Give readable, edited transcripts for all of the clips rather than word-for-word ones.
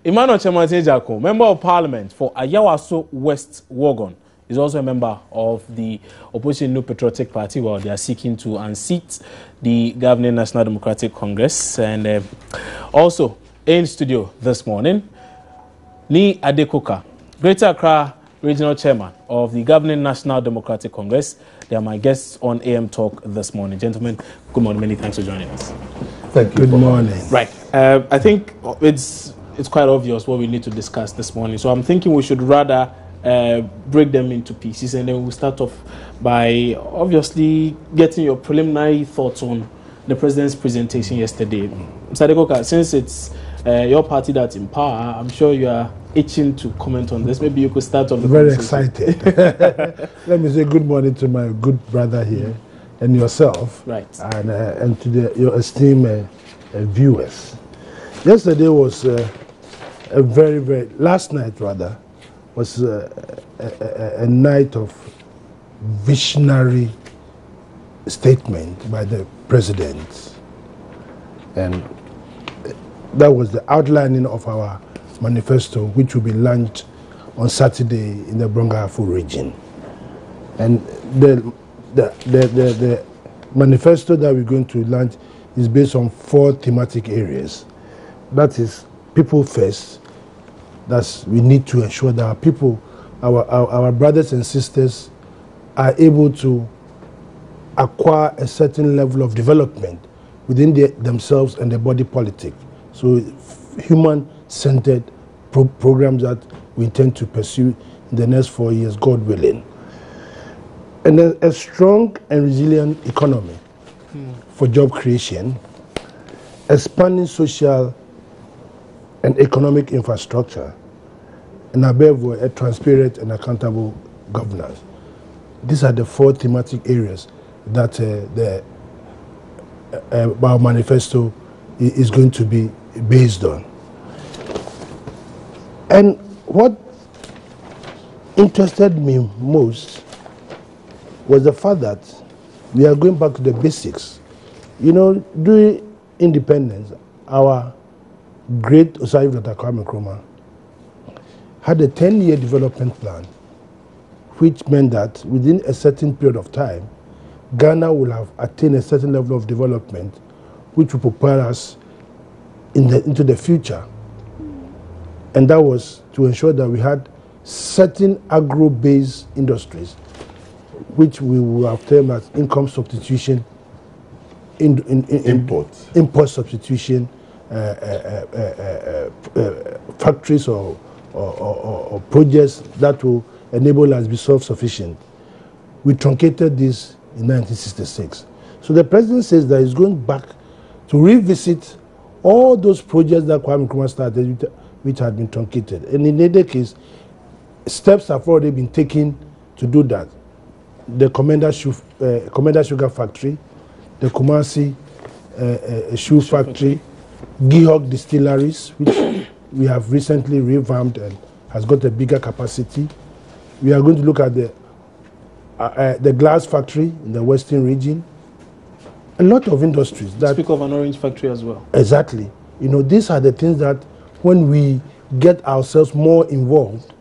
Emmanuel Chematin-Jako, Member of Parliament for Ayawaso West Wogon, is also a member of the opposition New Patriotic Party, while they are seeking to unseat the governing National Democratic Congress. And also in studio this morning, Ni Adekoka, Greater Accra Regional Chairman of the governing National Democratic Congress. They are my guests on AM Talk this morning. Gentlemen, good morning. Many thanks for joining us. Thank you. Good morning. Right. I think it's quite obvious what we need to discuss this morning. So I'm thinking we should rather break them into pieces, and then we'll start off by obviously getting your preliminary thoughts on the president's presentation yesterday. Mr. Adekoka, since it's your party that's in power, I'm sure you are itching to comment on this. Maybe you could start on the Very excited. Let me say good morning to my good brother here and yourself, right, and to your esteemed viewers. Yesterday was last night rather, was a night of visionary statement by the president, and that was the outlining of our manifesto, which will be launched on Saturday in the Brongafo region. And the manifesto that we're going to launch is based on 4 thematic areas. That is people first. That's we need to ensure that our people, our brothers and sisters, are able to acquire a certain level of development within themselves and their body politic. So human-centered programs that we intend to pursue in the next 4 years, God willing. And then a strong and resilient economy for job creation, expanding social and economic infrastructure, and above all, a transparent and accountable governance. These are the 4 thematic areas that our manifesto is going to be based on. And what interested me most was the fact that we are going back to the basics. You know, during independence, our great Osai Dr. Kwame Nkrumah had a 10-year development plan, which meant that within a certain period of time, Ghana will have attained a certain level of development, which will propel us into the future. And that was to ensure that we had certain agro-based industries, which we will have termed as income substitution, import substitution, factories or projects that will enable us to be self-sufficient. We truncated this in 1966. So the president says that he's going back to revisit all those projects that Kwame Nkrumah started, which had been truncated. And in either case, steps have already been taken to do that. The Commander Sugar Factory, the Kumasi Shoe Factory, Gihog Distilleries, which we have recently revamped and has got a bigger capacity. We are going to look at the glass factory in the Western region. A lot of industries. Speak of an orange factory as well. Exactly. You know, these are the things that when we get ourselves more involved,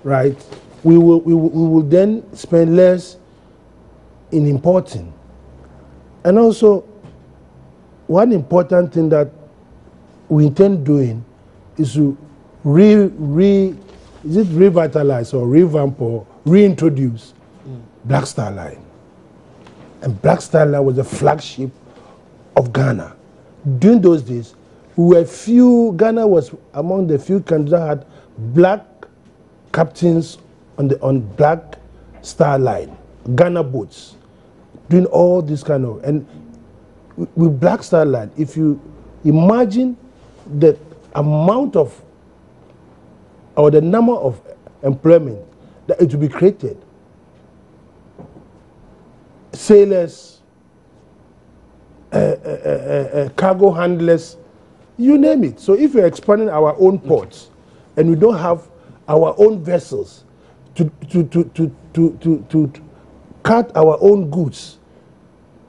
right, we will then spend less in importing. And also, one important thing that we intend doing is to revitalize or revamp or reintroduce Black Star Line. And Black Star Line was the flagship of Ghana. During those days, Ghana was among the few countries that had black captains on Black Star Line, Ghana boats, doing all this kind of, and with Black Star Line, if you imagine the amount of, or the number of employment that it will be created, sailors, cargo handlers, you name it. So if we're expanding our own ports and we don't have our own vessels to cut our own goods,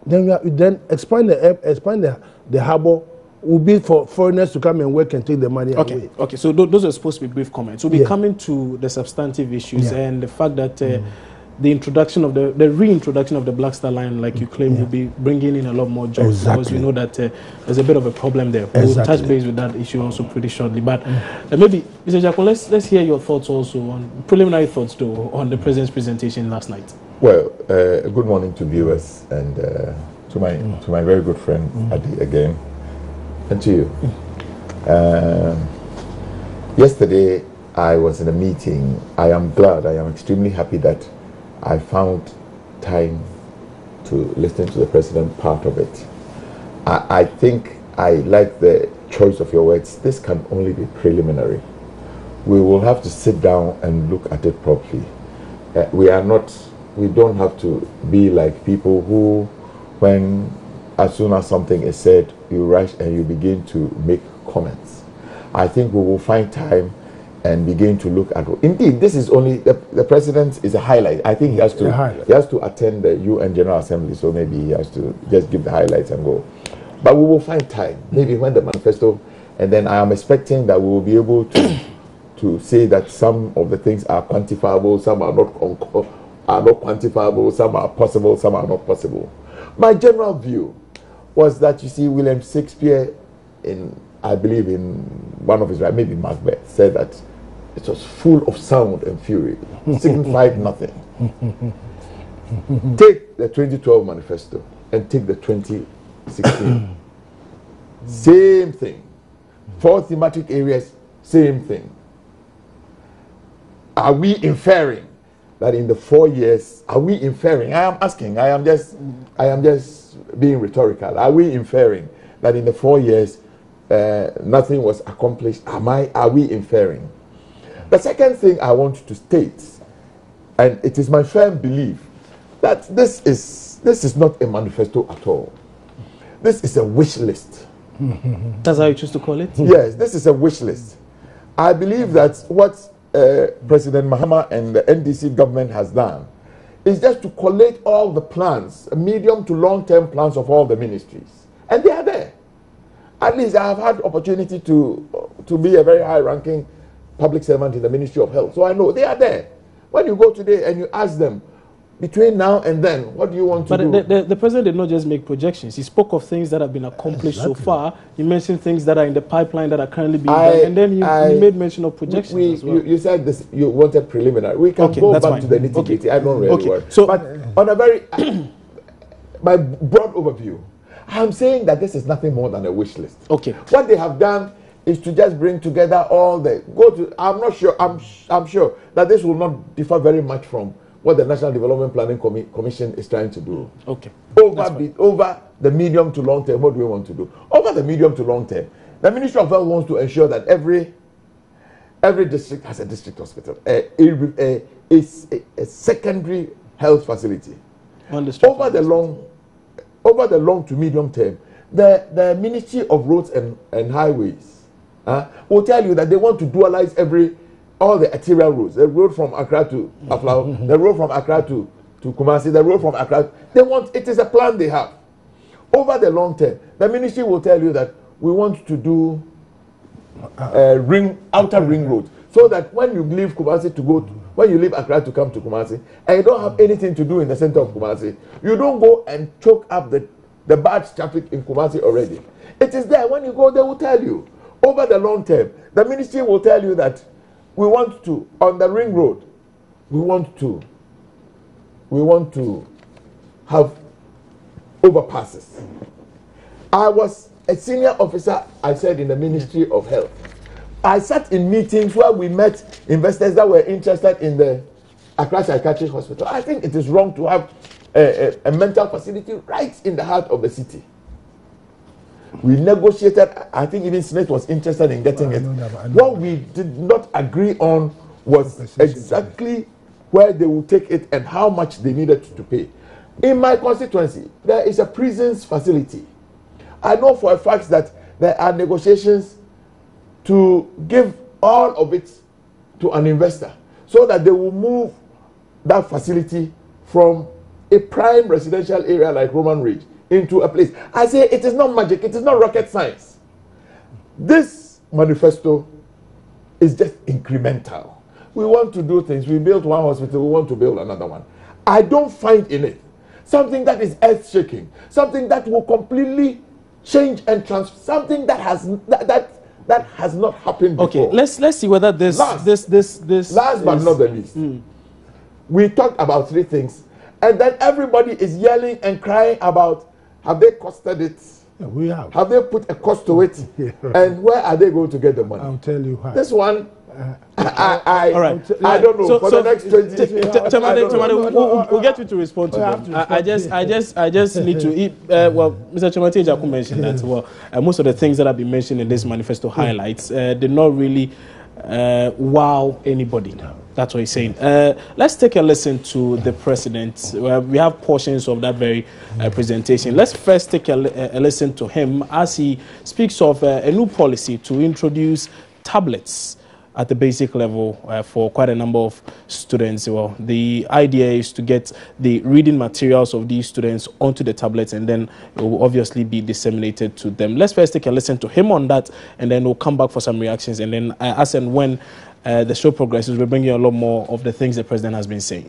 then we then expand the harbor will be for foreigners to come and work and take the money away. Okay, so those are supposed to be brief comments. We'll be coming to the substantive issues and the fact that the introduction of the reintroduction of the Black Star Line, like you claim, will be bringing in a lot more jobs, because we know that there's a bit of a problem there. We'll touch base with that issue also pretty shortly. But maybe, Mr. Jacko, let's hear your thoughts also on preliminary thoughts though on the President's presentation last night. Well, good morning to viewers and to my very good friend Adi again, and to you. Yesterday I was in a meeting. I am extremely happy that I found time to listen to the President part of it. I think I like the choice of your words. This can only be preliminary. We will have to sit down and look at it properly. We don't have to be like people who, as soon as something is said, you rush and you begin to make comments. I think we will find time and begin to look at. Indeed, this is only the President is a highlight. I think he has to attend the UN General Assembly, so maybe he has to just give the highlights and go. But we will find time, maybe when the manifesto, and then I am expecting that we will be able to say that some of the things are quantifiable, some are not quantifiable, some are possible, some are not possible. My general view was that, you see, William Shakespeare, I believe in one of his writings, maybe Macbeth, said that it was full of sound and fury, signified nothing. Take the 2012 manifesto and take the 2016. Same thing. 4 thematic areas, same thing. Are we inferring that in the 4 years, are we inferring? I am asking, I am just being rhetorical. Are we inferring that in the 4 years nothing was accomplished? Are we inferring? The second thing I want to state, and it is my firm belief, that this is not a manifesto at all. This is a wish list. That's how you choose to call it? Yes, this is a wish list. I believe that what President Mahama and the NDC government has done is just to collate all the plans, medium to long-term plans of all the ministries. And they are there. At least I have had opportunity to be a very high-ranking public servant in the Ministry of Health. So I know they are there. When you go today and you ask them, between now and then, what do you want to do? But the President did not just make projections. He spoke of things that have been accomplished so far. He mentioned things that are in the pipeline that are currently being done. And then he made mention of projections as well. You said this, you wanted preliminary. We can go back to the nitty-gritty. I don't really work. So, but on a very, my broad overview, I'm saying that this is nothing more than a wish list. Okay. What they have done is to just bring together all the, I'm not sure, I'm sure that this will not differ very much from what the National Development Planning Commission is trying to do. Okay. Over the medium to long term, what do we want to do? Over the medium to long term, the Ministry of Health wants to ensure that every district has a district hospital, a secondary health facility. Over the long to medium term, the Ministry of Roads and Highways will tell you that they want to dualize all the arterial roads, the road from Accra to Aflao, the road from Accra to Kumasi, the road from Accra. It is a plan they have. Over the long term, the ministry will tell you that we want to do outer ring road, so that when you leave Kumasi when you leave Accra to come to Kumasi, and you don't have anything to do in the center of Kumasi, you don't go and choke up the bad traffic in Kumasi already. It is there. When you go, they will tell you. Over the long term, the ministry will tell you that we want to, on the ring road, we want to have overpasses. I was a senior officer, I said, in the Ministry of Health. I sat in meetings where we met investors that were interested in the Accra Psychiatric Hospital. I think it is wrong to have a mental facility right in the heart of the city. We negotiated. I think even Smith was interested in getting it. What we did not agree on was exactly where they will take it and how much they needed to pay. In my constituency, there is a prisons facility. I know for a fact that there are negotiations to give all of it to an investor so that they will move that facility from a prime residential area like Roman Ridge into a place. I say it is not magic, it is not rocket science. This manifesto is just incremental. We want to do things. We built one hospital, we want to build another one. I don't find in it something that is earth-shaking, something that will completely change and transform, something that has not happened before. Okay, let's see whether this last but not the least. We talked about three things, and then everybody is yelling and crying about, have they costed it? Yeah, we have. Have they put a cost to it? Yeah. And where are they going to get the money? I'll tell you why. This one, I don't know. So, For the next 20 years, we'll get you to respond to them. I just need to. Well, Mr. Chemate Jaku mentioned that. Well, most of the things that have been mentioned in this manifesto highlights did not really wow anybody. That's what he's saying. Let's take a listen to the president. We have portions of that very presentation. Let's first take a listen to him as he speaks of a new policy to introduce tablets at the basic level for quite a number of students. Well, the idea is to get the reading materials of these students onto the tablets, and then it will obviously be disseminated to them. Let's first take a listen to him on that, and then we'll come back for some reactions, and then as and when the show progresses, we'll bring you a lot more of the things the president has been saying.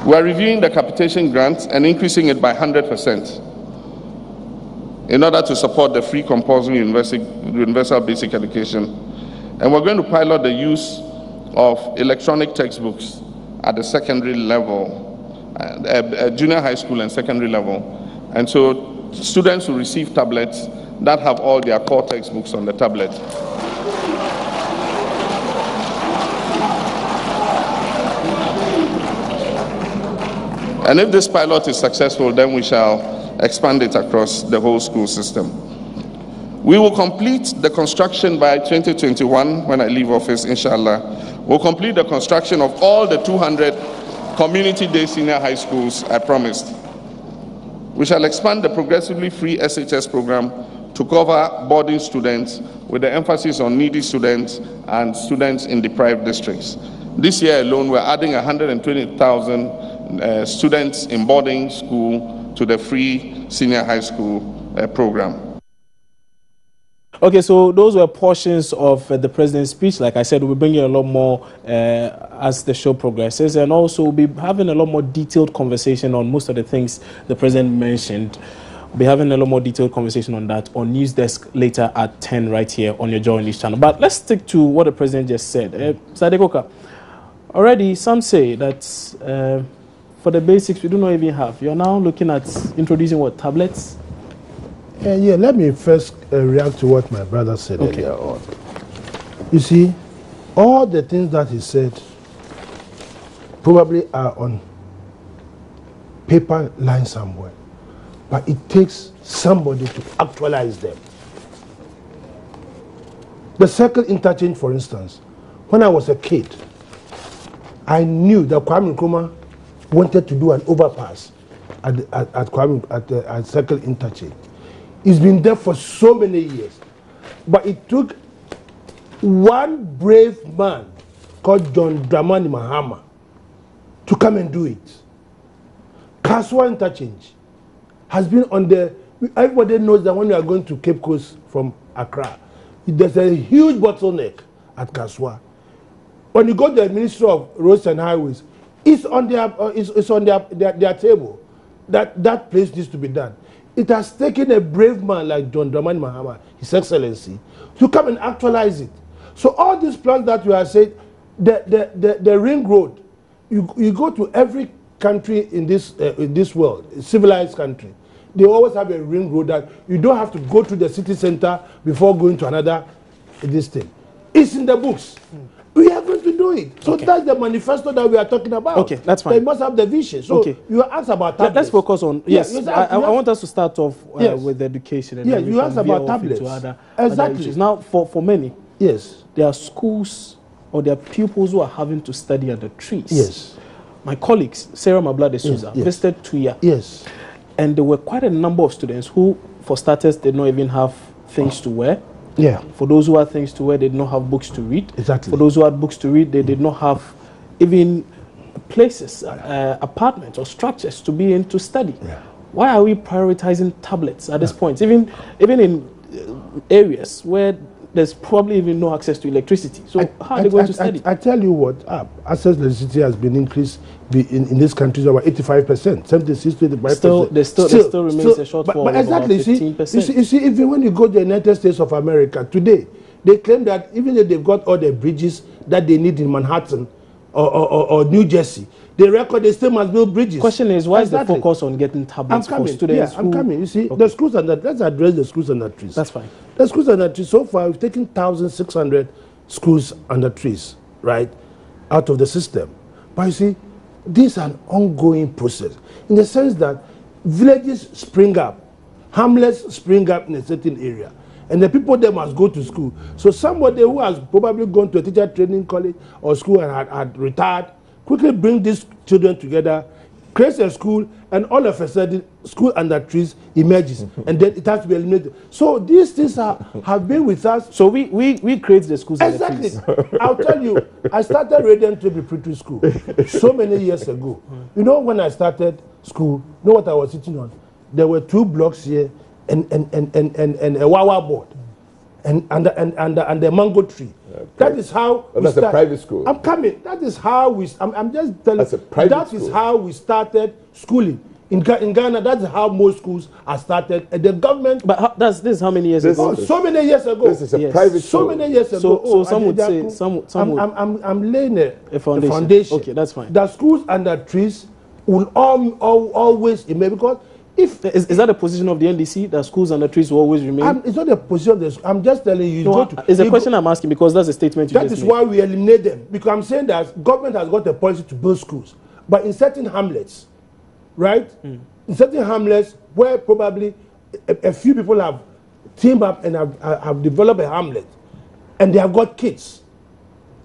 We're reviewing the capitation grant and increasing it by 100%. in order to support the free compulsory universal basic education. And we're going to pilot the use of electronic textbooks at the secondary level, junior high school and secondary level. And so students will receive tablets that have all their core textbooks on the tablet. And if this pilot is successful, then we shall expand it across the whole school system. We will complete the construction by 2021 when I leave office, inshallah. We'll complete the construction of all the 200 community-day senior high schools I promised. We shall expand the progressively free SHS program to cover boarding students with the emphasis on needy students and students in deprived districts. This year alone, we're adding 120,000 students in boarding school to the free senior high school program. Okay, so those were portions of the president's speech. Like I said, we'll bring you a lot more as the show progresses, and also we'll be having a lot more detailed conversation on most of the things the president mentioned. We'll be having a lot more detailed conversation on that on News Desk later at 10 right here on your Joy News channel. But let's stick to what the president just said. Sadekoka, already some say that for the basics we do not even have. You're now looking at introducing what, tablets? Yeah, let me first react to what my brother said earlier on. You see, all the things that he said probably are on paper lying somewhere, but it takes somebody to actualize them. The circle interchange, for instance, when I was a kid, I knew that Kwame Nkrumah wanted to do an overpass at circle interchange. It's been there for so many years. But it took one brave man called John Dramani Mahama to come and do it. Kaswa interchange has been on the... Everybody knows that when you are going to Cape Coast from Accra, there's a huge bottleneck at Kaswa. When you go to the Ministry of Roads and Highways, it's on their table that place needs to be done. It has taken a brave man like John Dramani Mahama, His Excellency, to come and actualize it. So all these plans that you are saying, the ring road, you go to every country in this world, a civilized country, they always have a ring road that you don't have to go to the city center before going to another this thing. It's in the books. We are going to do it. So that's the manifesto that we are talking about. Okay, that's fine. They must have the vision. So you asked about tablets. Let's focus on, yes, I want us to start off with education. And you asked about tablets. Other issues. Now, for many, yes, there are schools or there are pupils who are having to study under trees. Yes. My colleagues, Sarah Mablade Souza, visited Tuya. Yes. And there were quite a number of students who, for starters, did not even have things to wear. Yeah. For those who had things to wear, they did not have books to read. Exactly. For those who had books to read, they did not have even places, apartments or structures to be in to study. Yeah. Why are we prioritizing tablets at this point? Even in areas where there's probably even no access to electricity. So how are they going to study? I tell you what, access to electricity has been increased in this country to about 85%, 76 to 85%. There still remains a shortfall but exactly, of about 15%. You see, even when you go to the United States of America today, they claim that even if they've got all the bridges that they need in Manhattan or New Jersey, they still must build bridges. Question is, why is the focus on getting tablets for students? Yeah, I'm coming. You see, the schools and let's address the schools under trees. That's fine. The schools under trees, so far we've taken 1,600 schools under trees, right, out of the system. But you see, this is an ongoing process in the sense that villages spring up, hamlets spring up in a certain area, and the people there must go to school. So somebody who has probably gone to a teacher training college or school and had retired, quickly bring these children together, creates a school, and all of a sudden, school under trees emerges, and then it has to be eliminated. So these things have been with us. So we create the schools under trees. Exactly. I'll tell you, I started Radiant Tree Preparatory School so many years ago. You know, when I started school, you know what I was sitting on? There were 2 blocks here and a wawa board and a mango tree. Okay. That is how we that's a private school. I'm coming. That is how we. I'm just telling. That's a private That school. is how we started schooling in Ghana. That is how most schools are started. And the government. But this is how many years ago? Oh, so many years ago. This is a private school. So many years ago. So some would say I'm laying a foundation. Okay, that's fine. The schools under trees will always remain because. Is that a position of the NDC that schools under trees will always remain? It's not a position of this. I'm just telling you. It's a question I'm asking because that's a statement you just made. That is why we eliminate them. Because I'm saying that government has got a policy to build schools. But in certain hamlets, right? In certain hamlets where probably a few people have teamed up and have developed a hamlet and they have got kids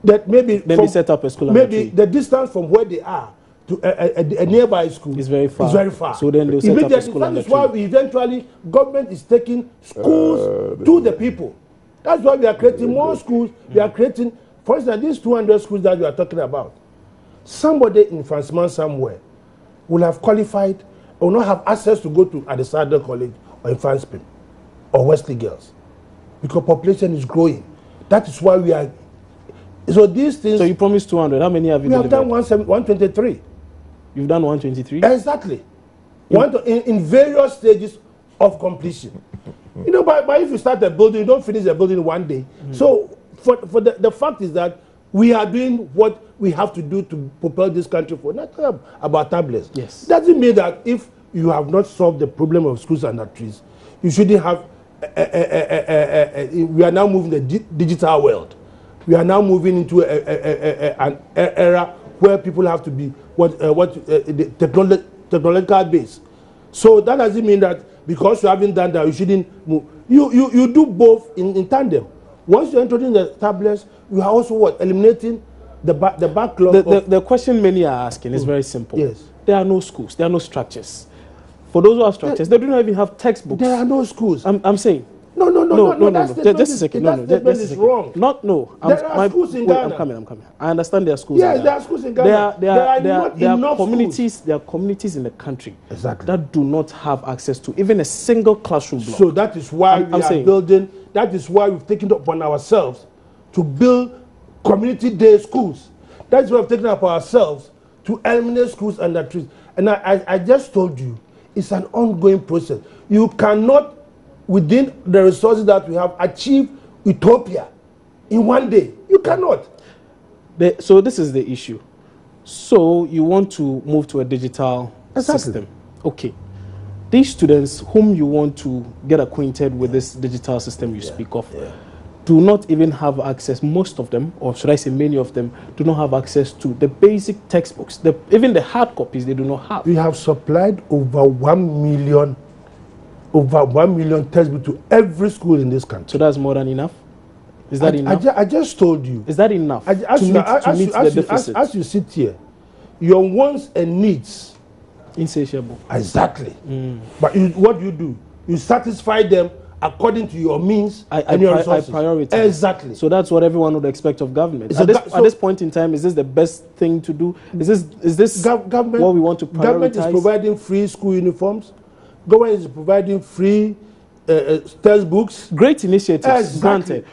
that maybe set up a school maybe the distance from where they are to a nearby school is very far. So then they'll set up a school. That is why government is taking schools to the people. That's why we are creating more schools. We are creating, for instance, these 200 schools that we are talking about. Somebody in Franceman somewhere will have qualified or not have access to go to Adesanya College or in Franspin or Wesley Girls because population is growing. That is why we are. So these things. So you promised 200. How many have you delivered? We have done 123. You've done 123? Exactly. In various stages of completion. You know, but if you start a building, you don't finish a building in one day. So for the fact is that we are doing what we have to do to propel this country forward. Not about tablets. Yes. Doesn't mean that if you have not solved the problem of schools under trees, you shouldn't have. We are now moving the digital world. We are now moving into an era where people have to be technological based. So that doesn't mean that because you haven't done that, you shouldn't move. You do both in tandem. Once you're introducing the tablets, you are also eliminating the backlog. The question many are asking is very simple. Yes. There are no schools. There are no structures. For those who have structures, they do not even have textbooks. There are no schools. I'm saying. No. Just a second. That is wrong. There are schools in Ghana. I'm coming. I understand there are schools. Yes, there are schools in Ghana. There are communities. There are communities in the country that do not have access to even a single classroom block. So that is why we are building. That is why we've taken it upon ourselves to build community day schools. That's why we've taken it upon ourselves to eliminate schools under trees. And I just told you, it's an ongoing process. You cannot, within the resources that we have, achieve utopia in one day. You cannot. So this is the issue. So you want to move to a digital system. Okay. These students whom you want to get acquainted with this digital system you speak of do not even have access, most of them, or should I say many of them, do not have access to the basic textbooks. Even the hard copies they do not have. We have supplied over 1 million textbooks to every school in this country. So that's more than enough? Is that enough? I just told you. Is that enough to meet the deficit? As you sit here, your wants and needs. Insatiable. Exactly. But what you do, you satisfy them according to your means and your resources. I prioritize. Exactly. So that's what everyone would expect of government. At this point in time, is this the best thing to do? Is this what we want to prioritize? Government is providing free school uniforms. government is providing free textbooks. Great initiatives, Exactly. granted.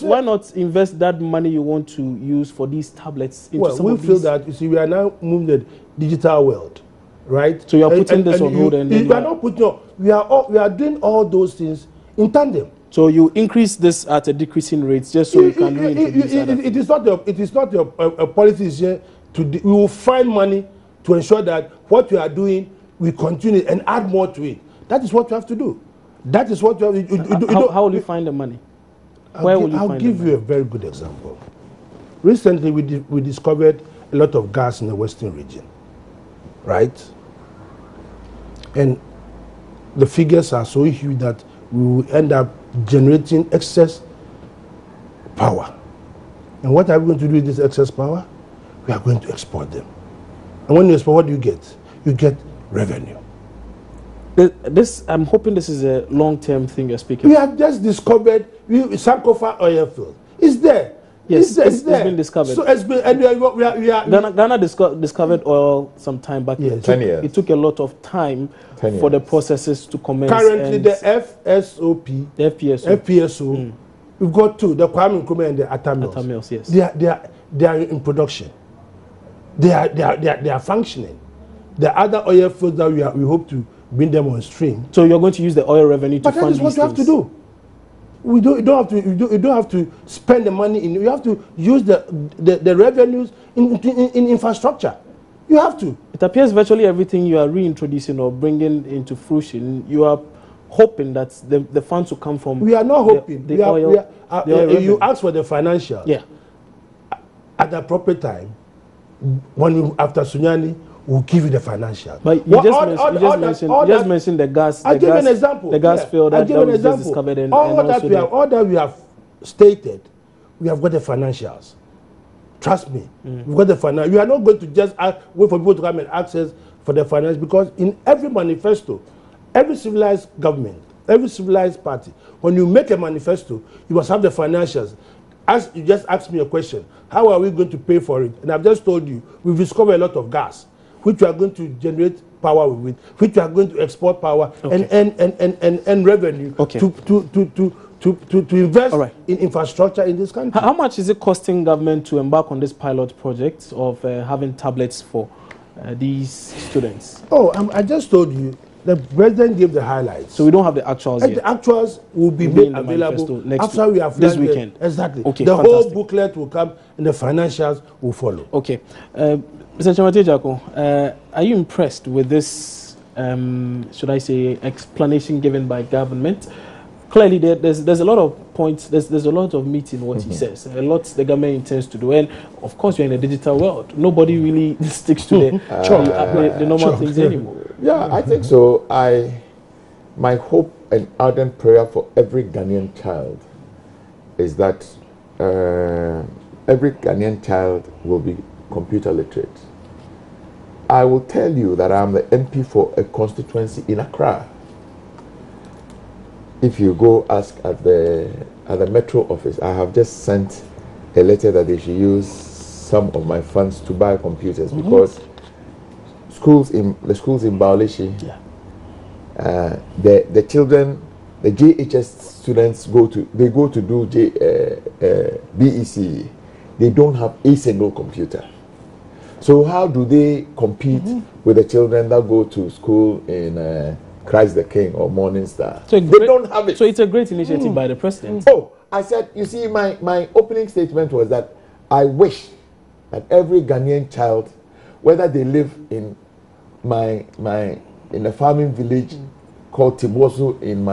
Why not invest that money you want to use for these tablets into some of these? We feel that, you see, we are now moving the digital world, right? So you are putting this on hold, and then we are not putting on. We are doing all those things in tandem. So you increase this at a decreasing rate just so you can reintroduce it is not a policy here we will find money to ensure that what we are doing we continue and add more to it. That is what we have to do. That is what we have to do. How will you find the money? Where will you find the money? I'll give you a very good example. Recently we discovered a lot of gas in the western region, right? And the figures are so huge that we will end up generating excess power. And what are we going to do with this excess power? We are going to export them. And when you export, what do you get? You get revenue. I'm hoping this is a long-term thing you're speaking. We have just discovered Sankofa oil field. It's there. Yes, it's been discovered. So it's been, and Ghana discovered oil some time back. Yes. 10 years. It took a lot of time for the processes to commence. Currently, the FPSO, we've got two, the Kwame Nkrumah and the Atta Mills. Yes. They are in production. They are functioning. The other oil fields that we hope to bring them on stream. So you're going to use the oil revenue to fund these things? But that is what you have to do. You don't have to spend the money in. You have to use the revenues in infrastructure. You have to. It appears virtually everything you are reintroducing or bringing into fruition, you are hoping that the funds will come from. We are not hoping. The oil you ask for the financial. Yeah. At the appropriate time, after tsunami, we'll give you the financial. But you just mentioned the gas. I'll give an example. The gas field that was just discovered. All that we have stated, we have got the financials. Trust me, we've got the financials. We are not going to just wait for people to come and access for the finance, because in every manifesto, every civilized government, every civilized party, when you make a manifesto, you must have the financials. As you just asked me a question, how are we going to pay for it? And I've just told you, we've discovered a lot of gas, which we are going to generate power with, which we are going to export power and revenue to invest in infrastructure in this country. How much is it costing government to embark on this pilot project of having tablets for these students? I just told you, the president gave the highlights. So we don't have the actuals yet. The actuals will be made available after we have this weekend. Exactly. Okay, the whole booklet will come and the financials will follow. Okay. Mr. Chamate Jako, are you impressed with this, should I say, explanation given by government? Clearly, there's a lot of points, there's a lot of meat in what he says, a lot the government intends to do. And of course, you're in a digital world. Nobody really sticks to the normal things anymore. Yeah, I think so. My hope and ardent prayer for every Ghanaian child is that every Ghanaian child will be computer literate. I will tell you that I'm the MP for a constituency in Accra. If you go ask at the Metro office, I have just sent a letter that they should use some of my funds to buy computers, because the schools in Baolishi, the children, the JHS students go to do BEC. They don't have a single computer. So how do they compete with the children that go to school in Christ the King or Morning Star? So they don't have it. So it's a great initiative by the president. I said, you see, my opening statement was that I wish that every Ghanaian child, whether they live in in a farming village called Tibosu in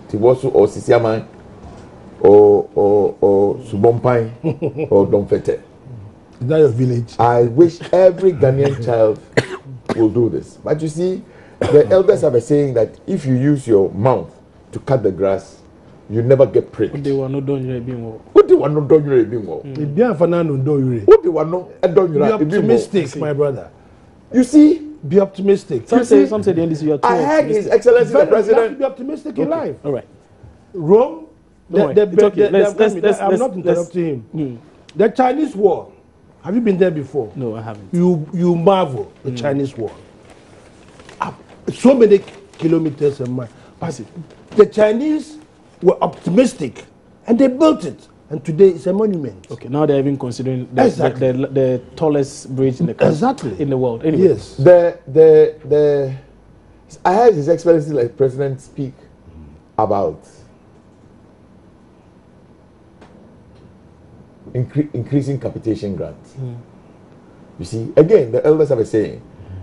Tibosu or Sisiaman or Subompai or Domfete. Is that your village? I wish every Ghanaian child will do this. But you see, the elders have a saying that if you use your mouth to cut the grass, you never get pricked. They were not done. Be optimistic, my brother. You see, be optimistic. Some say the NDC, you are too I heard His Excellency the President. You have to be optimistic in life. All right. Rome. I'm not interrupting him. The Chinese War. Have you been there before? No, I haven't. You marvel the Chinese War. so many kilometers a mile. But the Chinese were optimistic and they built it. And today it's a monument. Okay, now they're even considering the tallest bridge in the country, in the world. Anyway. Yes. I heard His Excellency like President speak about increasing capitation grants. You see, again, the elders have been saying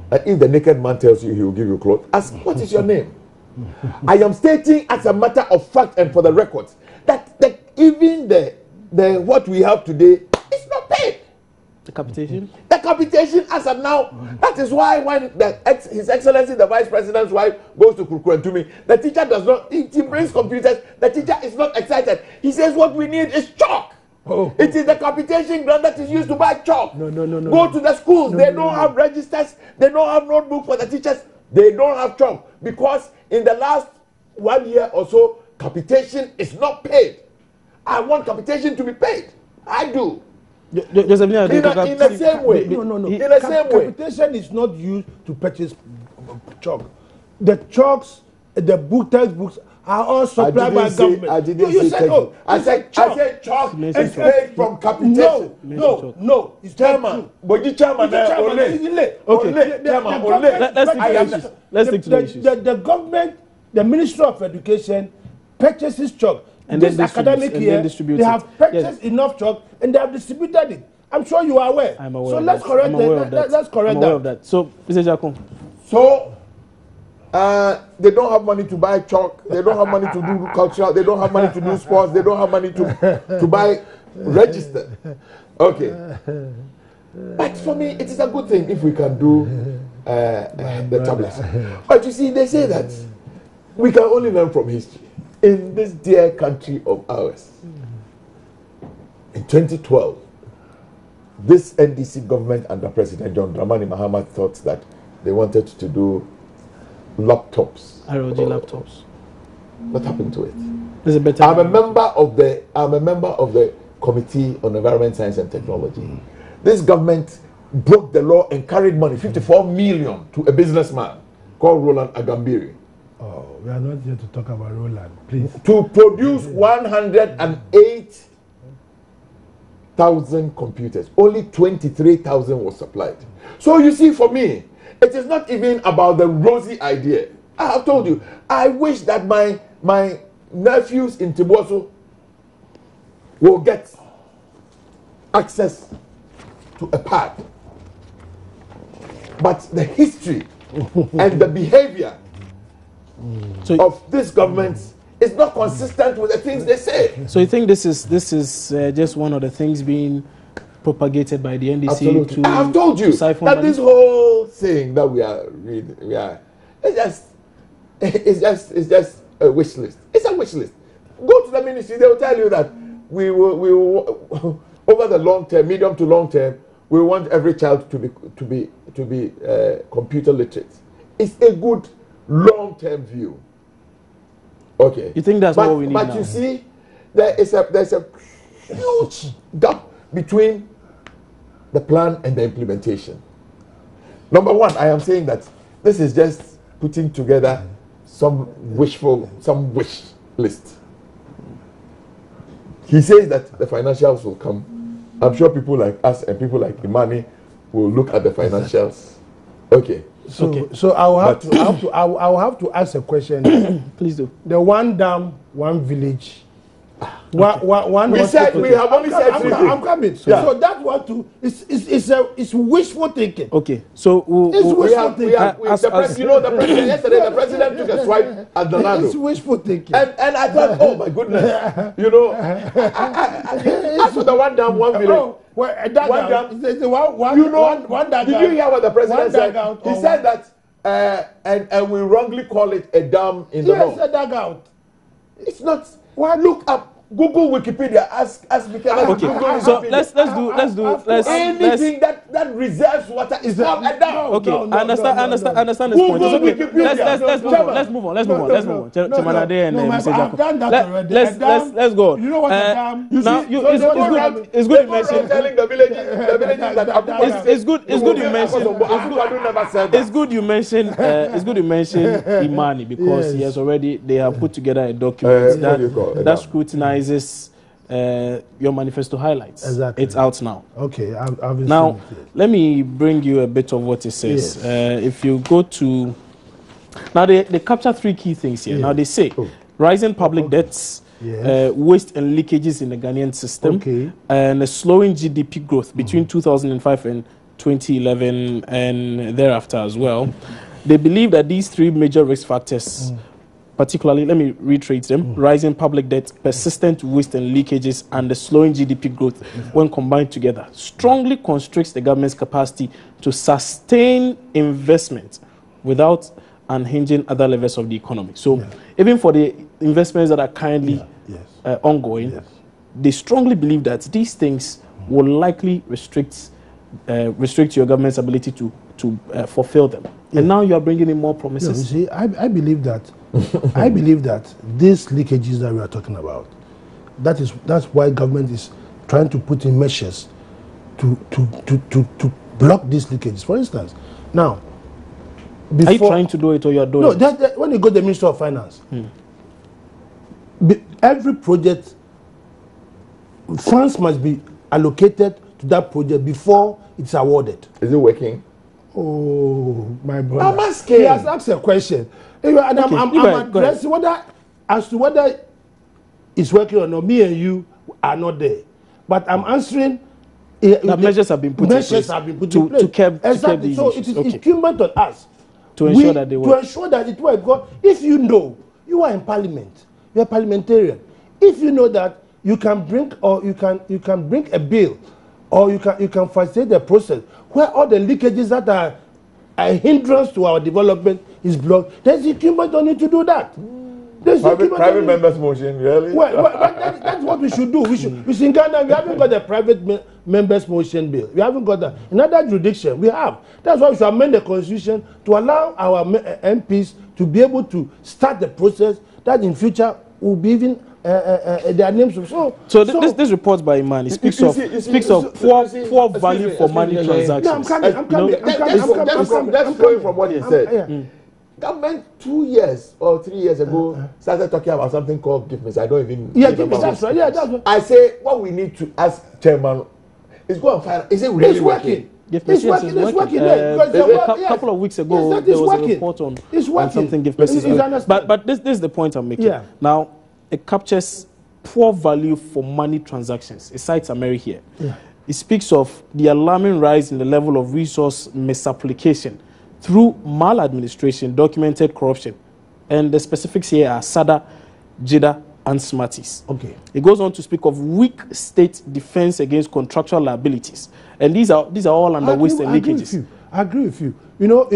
that if the naked man tells you he will give you clothes, ask, what is your name? I am stating as a matter of fact and for the records that even the what we have today is not paid. The capitation? The capitation as of now. That is why when His Excellency the Vice President's wife goes to Kurkuru to me, the teacher does not, he brings computers, the teacher is not excited. He says what we need is chalk. It is the capitation grant that is used to buy chalk. No. Go to the schools, they don't have registers, they don't have notebook for the teachers, they don't have chalk. Because in the last 1 year or so, capitation is not paid. I want capitation to be paid. I do. In the same way. No. In the same way. Capitation is not used to purchase chalk. The chalks, the textbooks are all supplied by government. I said chalk is paid from capitation. No. It's chairman. But the chairman, let's stick to the issues. The government, the Ministry of Education, purchases chalk. And this academic year, they have purchased enough chalk and they have distributed it. I'm sure you are aware. I'm aware. So let's correct that. Let's correct that. So, Mr. Jakon. So, they don't have money to buy chalk. They don't have money to do cultural. They don't have money to do sports. They don't have money to buy register. Okay. But for me, it is a good thing if we can do the tablets. But you see, they say that we can only learn from history. In this dear country of ours, in 2012, this NDC government under President John Dramani Mahama thought that they wanted to do laptops. ROG laptops. What happened to it? There's a better. I'm a member of the Committee on Environment, Science and Technology. This government broke the law and carried money, 54 million, to a businessman called Roland Agambiri. Oh, we are not here to talk about Roland, please. To produce 108,000 computers. Only 23,000 was supplied. So you see, for me, it is not even about the rosy idea. I have told you, I wish that my nephews in Tiboso will get access to a pad. But the history and the behavior of this government is not consistent with the things they say. So you think this is just one of the things being propagated by the NDC? Absolutely. I have told you that this whole thing that we are reading, it's just a wish list. It's a wish list. Go to the ministry; they will tell you that we will over the long term, medium to long term, we want every child to be computer literate. It's a good long-term view. Okay. You think that's what we need now? But you see, there's a huge gap between the plan and the implementation. Number one, I am saying that this is just putting together some wish list. He says that the financials will come. I'm sure people like us and people like Imani will look at the financials. Okay. So I will have to ask a question. Please do. The one dam, one village. One. We have only said 3 things. I'm coming. So that one too is wishful thinking. Okay. So the president yesterday the president took a swipe at the land. It's wishful thinking. And I thought, oh my goodness, as for the one dam, one village. One dam. Did you hear what the president said? He said that and we wrongly call it a dam in the north. Yes, a dugout. It's not. Look up Google Wikipedia. Ask Okay. So let's do anything that reserves water is not a dam. Okay, I understand this point. It's okay. Let's move on. Chairman and Mr. Jacob. Let's go. You know what a dam? Now it's good you mentioned. Telling the villages that it's good you mentioned Imani, because he has already, they have put together a document that scrutinizes your manifesto highlights. Exactly. It's out now. Okay, I've now let me bring you a bit of what it says. Yes. If you go to now, they capture 3 key things here. Now they say rising public debts, waste and leakages in the Ghanaian system, and a slowing GDP growth between 2005 and 2011 and thereafter as well. They believe that these 3 major risk factors, particularly, let me reiterate them, rising public debt, persistent waste and leakages, and the slowing GDP growth, when combined together, strongly constricts the government's capacity to sustain investment without unhinging other levels of the economy. So even for the investments that are currently ongoing, they strongly believe that these things will likely restrict your government's ability to fulfill them. And now you are bringing in more promises. You see, I believe that I believe that these leakages that we are talking about, that's why government is trying to put in measures to block these leakages. For instance, now, are you trying to do it, or you are doing it? No, when you go to the Ministry of Finance, every project, funds must be allocated to that project before it's awarded. Is it working? Oh, my brother. I'm asking. He has asked a question. And I'm addressing whether it's working or not. Me and you are not there. But I'm answering. The measures have been put in place to curb these so issues. It is incumbent on us to ensure that they work. To ensure that it works. Because if you know, you are in parliament, you are a parliamentarian. If you know that you can bring a bill, or you can facilitate the process where all the leakages that are a hindrance to our development is blocked, there's incumbent on you to do that. Private members' motion, really? Well, that's what we should do. We should in Ghana, we haven't got a private members' motion bill. We haven't got that. In other jurisdictions, we have. That's why we should amend the constitution to allow our MPs to be able to start the process that in future will be even their names. This report by Imani speaks of poor value for money transactions. I'm coming. That's going from what he said. Government 2 years or 3 years ago started talking about something called gift message. I don't even. That's right. That's right. I say what we need to ask Chairman is go and find. Is it really working? It's working. A couple of weeks ago, there was a report on something gift message. But this is the point I'm making. Now, it captures poor value for money transactions. It cites Ameri here. It speaks of the alarming rise in the level of resource misapplication through maladministration, documented corruption. And the specifics here are SADA, JIDA, and Smarties. Okay. It goes on to speak of weak state defense against contractual liabilities. And these are all under waste and leakages. I agree with you. You know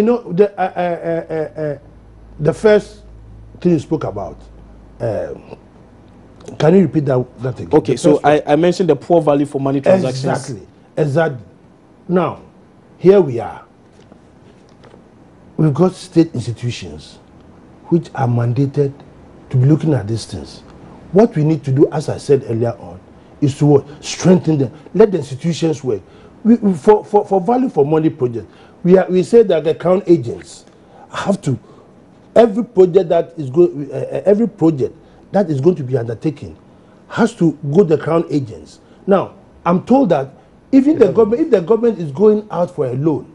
the first thing you spoke about. Can you repeat that again? Okay, so I mentioned the poor value for money transactions. Exactly. Now, here we are. We've got state institutions which are mandated to be looking at these things. What we need to do, as I said earlier on, is to strengthen them. Let the institutions work. For value for money projects, we say that the crown agents have to, every project that is going to be undertaken has to go to the crown agents. Now, I'm told that if the government is going out for a loan,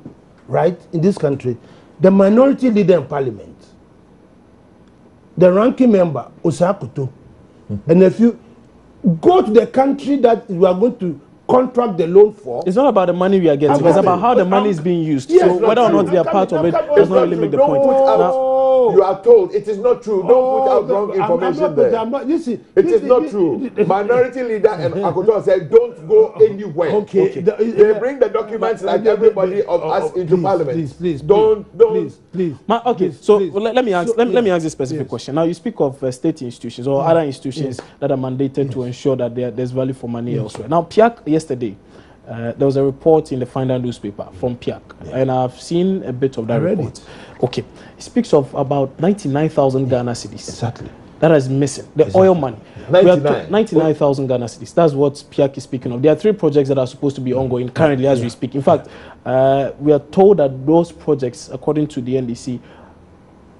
right, in this country, the minority leader in parliament, the ranking member, Osakuto, and if you go to the country that we are going to contract the loan for. It's not about the money we are getting. It's about how the money is being used. Yes, so whether or not they are part of it does not really make the point. You are told it is not true. Don't put out wrong information there. It is not true. Minority leader and Akoto said, don't go anywhere. Okay. They bring the documents like everybody of us into parliament. Please. Okay. So let me ask this specific question. Now you speak of state institutions or other institutions that are mandated to ensure that there's value for money elsewhere. Now PIAC yesterday. There was a report in the final newspaper from PIAC, and I've seen a bit of that report. Okay, it speaks of about 99,000 Ghana cedis. Exactly. That is missing. The oil money. 99,000 Ghana cedis. That's what PIAC is speaking of. There are 3 projects that are supposed to be ongoing currently as we speak. In fact, we are told that those projects, according to the NDC,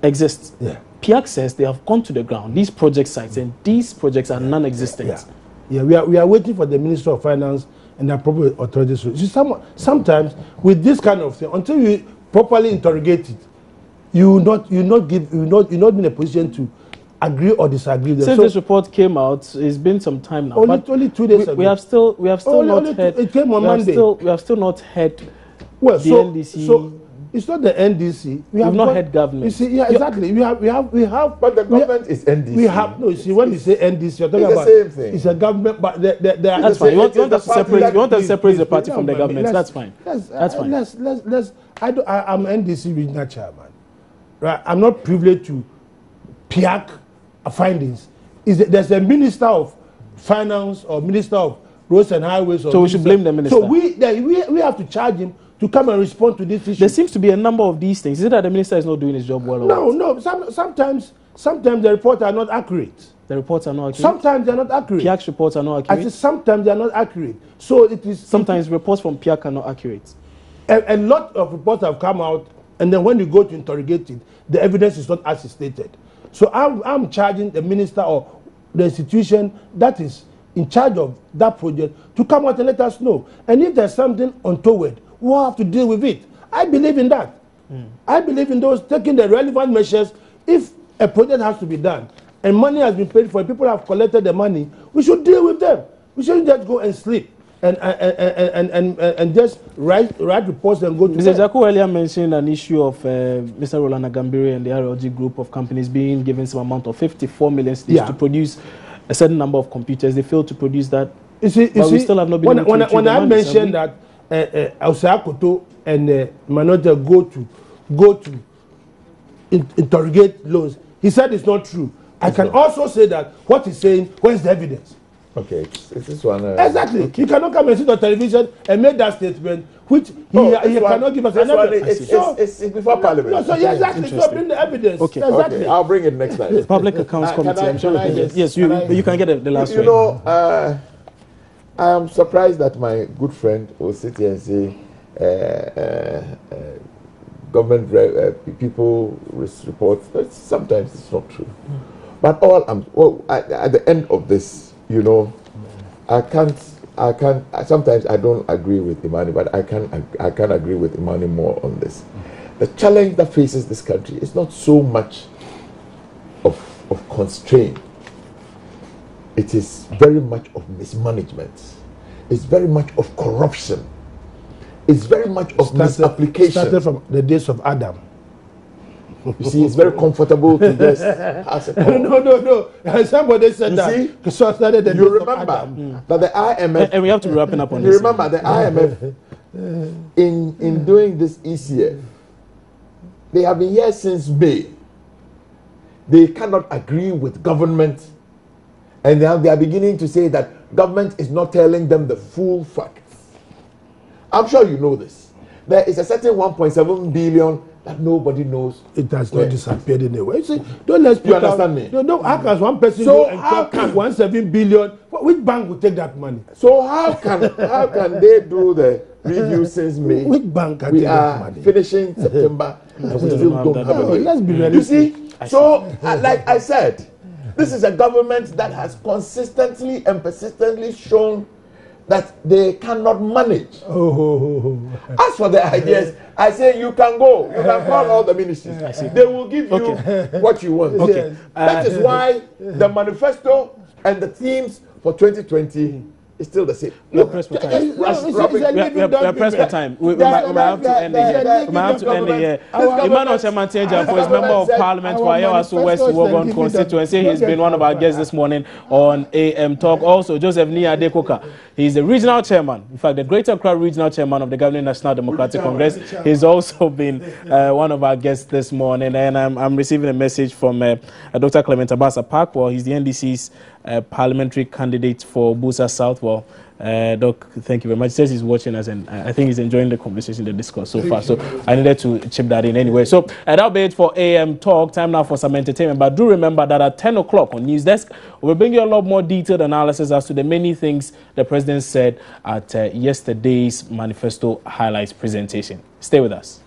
exist. PIAC says they have gone to the ground, these project sites, and these projects are non-existent. We are waiting for the Minister of Finance and the appropriate authorities. Sometimes with this kind of thing, until you properly interrogate it, you not be in a position to agree or disagree. Since this report came out, it's been some time now. Only 2 days ago. We have still not heard. It came on Monday. We have still not heard. the NDC. So it's not the NDC. We've not heard government. You see, exactly. We have. But the government is NDC. We have no. You see, when you say NDC, you're talking about the same thing. It's a government, but that's fine. You want to separate the party from the government. That's fine. That's fine. I'm NDC regional chairman. Right. I'm not privileged to PIAC findings. There's a Minister of Finance or Minister of Roads and Highways. So we should blame the minister. So we have to charge him to come and respond to this issue. There seems to be a number of these things. Is it that the minister is not doing his job well? No. Sometimes the reports are not accurate. The reports are not accurate. Sometimes they are not accurate. PIAC's reports are not accurate. Sometimes they are not accurate. So it is. Sometimes reports from PIAC are not accurate. A lot of reports have come out, and then when you go to interrogate it, the evidence is not as stated. So I'm charging the minister or the institution that is in charge of that project to come out and let us know. And if there's something untoward, we'll have to deal with it. I believe in that. I believe in those taking the relevant measures. If a project has to be done and money has been paid for, people have collected the money, we should deal with them. We shouldn't just go and sleep and just write reports and go to Mr. Jaco earlier mentioned an issue of Mr. Roland Agambiri and the RLG group of companies being given some amount of 54 million to produce a certain number of computers. They failed to produce that. We still have not been able to when I mentioned that Akoto and Manoja go to interrogate loans, he said it's not true. I can also say that what he's saying, where's the evidence? Okay, it's this one. Exactly. Okay. He cannot come and sit on television and make that statement, which he cannot give us an evidence. It's before Parliament. No, so exactly. So bring the evidence. Okay. Exactly. Okay, I'll bring it next time. Public Accounts Committee. Yes, you can get the last one. You know, I am surprised that my good friend will sit here and say government people report. Sometimes it's not true. But at the end of this, you know, I can't. Sometimes I don't agree with Imani, but I can agree with Imani more on this. The challenge that faces this country is not so much of constraint. It is very much of mismanagement. It's very much of corruption. It's very much of misapplication. Started from the days of Adam. You see, it's very comfortable to just ask a call. No. Somebody said that. You remember that the IMF... And we have to be wrapping up on this. this. You remember the IMF, in doing this ECF, they have been here since May. They cannot agree with government, and now they are beginning to say that government is not telling them the full facts. I'm sure you know this. There is a certain 1.7 billion that nobody knows. It has not disappeared anywhere. You see, don't let's you understand me? No, how can one person go and talk 1.7 billion? Which bank will take that money? So how can they do the review since May? Which bank can take that money? We are finishing September and we still don't have it. Let's be realistic. You see, so like I said, this is a government that has consistently and persistently shown that they cannot manage. As for the ideas, I say you can go. You can call all the ministries. They will give you what you want. Okay. That is why the manifesto and the themes for 2020 It's still the same. We are pressed for time. We are pressed for time. We might have to end it here. We might have to end it here. Emmanuel Chamantenja, for his member of parliament for Ayawaso West Wogon constituency, he's been one of our guests this morning on AM Talk. Also, Joseph Nia Adekoka, he's the regional chairman, in fact, the Greater Accra regional chairman of the Governing National Democratic Congress. He's also been one of our guests this morning, and I'm receiving a message from Dr. Clement Abasa Parkwell. He's the NDC's parliamentary candidate for Busa South. Well, Doc, thank you very much. He says he's watching us, and I think he's enjoying the conversation, the discourse so far. So I needed to chip that in anyway. So that'll be it for AM Talk. Time now for some entertainment. But do remember that at 10 o'clock on News Desk, we'll bring you a lot more detailed analysis as to the many things the president said at yesterday's manifesto highlights presentation. Stay with us.